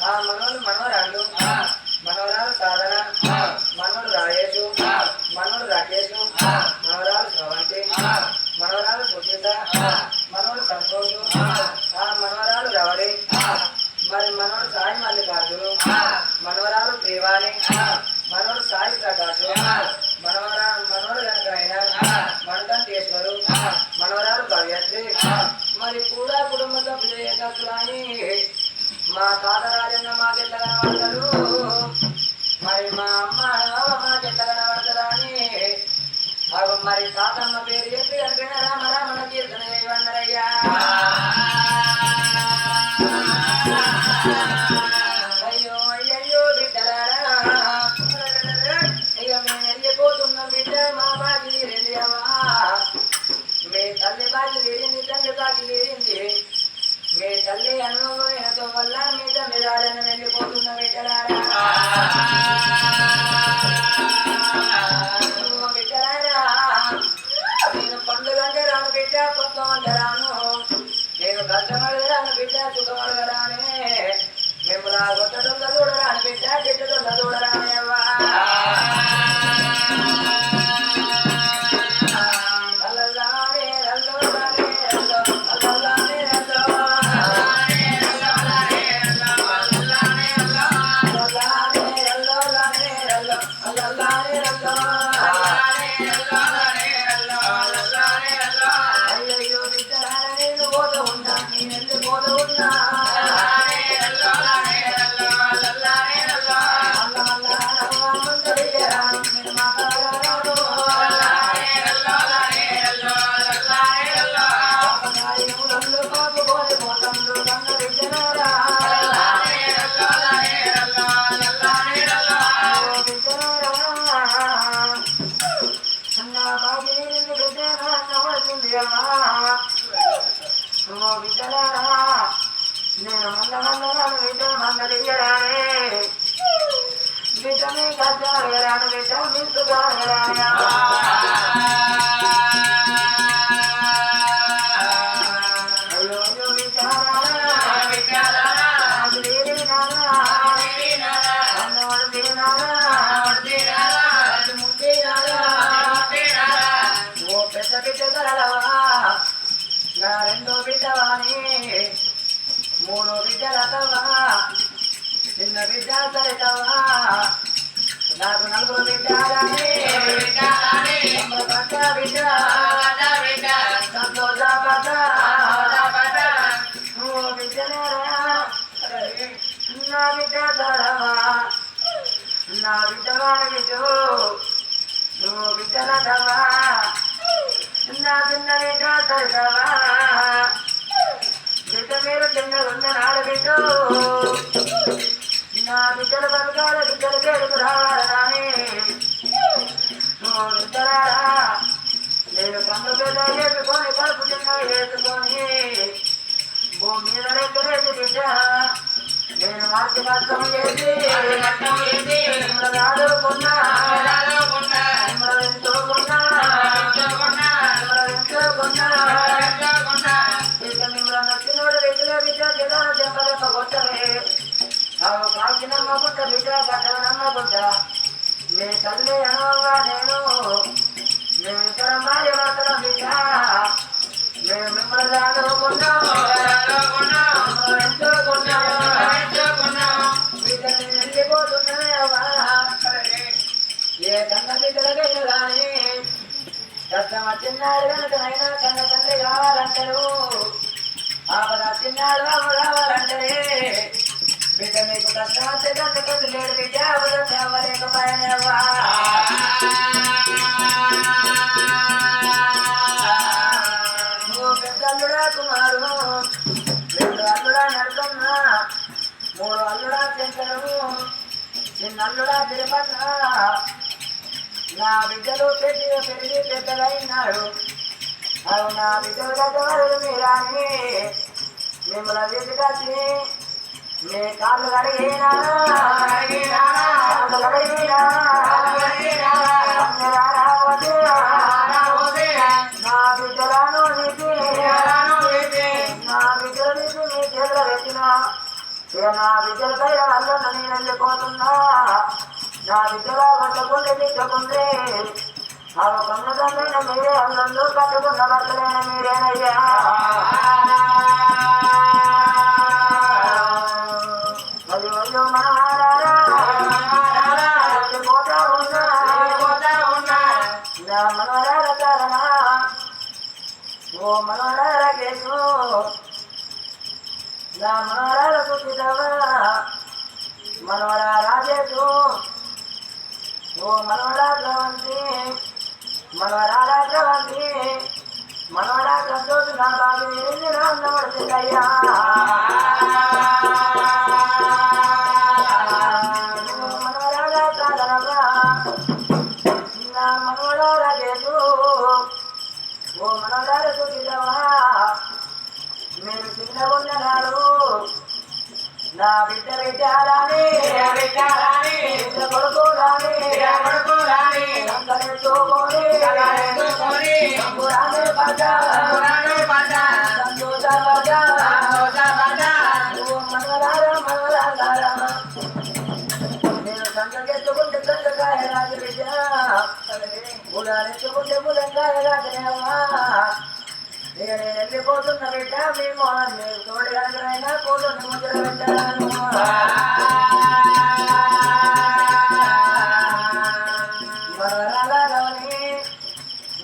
ఆ మనోళ్ళు మనవరాళ్ళు మనవరాలు సాధన మనోడు రాయేషు మనోడు రాకేషు మనవరాలు స్రవంతి మనవరాలు సుచిత మనోడు సంతోషు ఆ మనవరాలు రవడి మరి మనోడు సాయి మల్లికార్జును మనవరాలు శ్రీవాణి మనోడు సాయి ప్రకాశు మనోడు కనుకైనా మణకంఠేశ్వరు మనవరాలు భవ్యశ్రీ మరి కూడా కుటుంబ సభ్యులు ఏకత్తులని మా తాత రాజన్న మాకెట్లా కనబడతాడు మరి మా అమ్మ మాకెట్లా కనబడతాడా అని మరి తాతమ్మ పేరు చెప్పి కనిపిన రామ రామణ కీర్తన చేయవన్నరయ్యా అయ్యో అయ్యయ్యో బిడ్డలారా ఇక మేము వెళ్ళిపోతున్నాం బిడ్డ మా బాకి తీరింది అమ్మా మీ తల్లి బాకి తీరింది తండ్రి బాకి తీరింది మీ తల్లి అనుభవమైనతో వల్ల మీ తండ్రి రాజన్న వెళ్ళిపోతున్న బిడ్డలారా నేను పండుగ అంటే రాను బిడ్డ కొత్తం అంటే రాను నేను కష్టపడి రాను బిడ్డ సుఖపడగా రానే మిమ్మల్ని కొట్టడంలో చూడరాను బిడ్డ తిట్టడంలో చూడరానే అవ్వా నేను మందలియరానే బిడ్డని కట్టాను బిడ్డ మిస్తుగానే నా రెండో బిడ్డవాణి మూడో బిడ్డలతవా చిన్న బిడ్డ సరితవా నాకు నలుగురు బిడ్డాలని పడ్డ బిడ్డ సంతోష పడ్డ నువ్వు బిడ్డలేరా నా బిడ్డ తడవా నా బిడ్డవాణి బిడ్డు నువ్వు బిడ్డలతవా నా చిన్న బిడ్డ సరితవా బిడ్డ మీరు చిన్న ఉన్న నాడు బిడ్డు నా బిడ్డలు బతకాల బిడ్డలు పేరుకు రావాలని నువ్వు బిడ్డలారా నేను కన్ను బిడ్డ వేసుకొని కడుపు చిన్న వేసుకొని భూమి మీద లెక్కలేదు బిడ్డ నేను మార్చి కష్టం చేసి రాదుకున్నా ఎంచుకున్నా నచ్చినోడు బిడ్డలో బిడ్డ జగన చెంపలెప్ప కొట్టలే అవు కాకినమ్మ గుడ్డ బిడ్డ పట్టనమ్మ గుడ్డ మీ తల్లి అనవగా నేను ఇతర భార్య భర్తల బిడ్డ మేము మిమ్మల్ని చదువుకున్నాము బిడ్డని వెళ్ళిపోతున్నానే అవ్వా ఏ కన్న బిడ్డలకైనా కానీ కష్టం వచ్చిన్నాడు కనుకనైనా కన్న తండ్రి కావాలంటారు ఆపద వచ్చిన్నాడు అమ్మ కావాలంటారే బిడ్డ మీకు కష్టం వస్తే కన్న తండ్రి లేడు బిడ్డ అవసరం అవ్వలేకపోయానేవ్వా నువ్వు పెద్ద అల్లుడా కుమారు రెండు అల్లుడా నడుతున్నా మూడు అల్లుడా శంకరు చిన్న అల్లుడా తిరుపతి నా బిడ్డలు పెరిగి పెద్దలైనాడు అవు నా బిడ్డలు పెద్దవారు మీరాని మిమ్మల్ని తీసుకొచ్చి మీ కాళ్ళు కడిగినా నా బిడ్డలను నా బిడ్డలు మీ చేతులు పెట్టిన నా బిడ్డలపై అల్లన్న నేను వెళ్ళిపోతున్నా నా బిడ్డగా పట్టకుంటే తిట్టకుంటే ఆ కన్నదమైన మీరే అల్లంలో కట్టుకున్న భర్తలైన మీరేనయ్యా అయ్యో మనవారా పోతా ఉన్నా నా మనవరాల కారణ ఓ మనవరాల కేసు నా మనవరాల సుఖితవా మనవరా రాజేశు ఓ మనవరా ద్రవంతి మనవరాల ద్రవంతి మనవరా సంతోష్ నా బాబు నా అన్నమడుతుందయ్యా మనవరాల కారణమా నా మనవడా రాజేశు ఓ మనవరాల సుఖితవా మీరు చిన్నగున్ననాడు నా బిడ్డ పెట్టాలని బిడ్డ కొడుకోరాని సంతోషపడ్డా నేను సంతకెత్తుకుంటే సంతకాయ రాజు బిడ్డ బుడానెత్తుకుంటే బుడంకాయ రాజనేవా ఇక నేను వెళ్ళిపోతున్న బిడ్డ మేము తోడి కనుకనైనా కూతుర్ని ముద్ర పెట్టాను మనవరాలని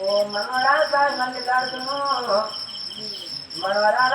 ఓ మనవరా మళ్ళీ కాడుతున్నాను మనవరాల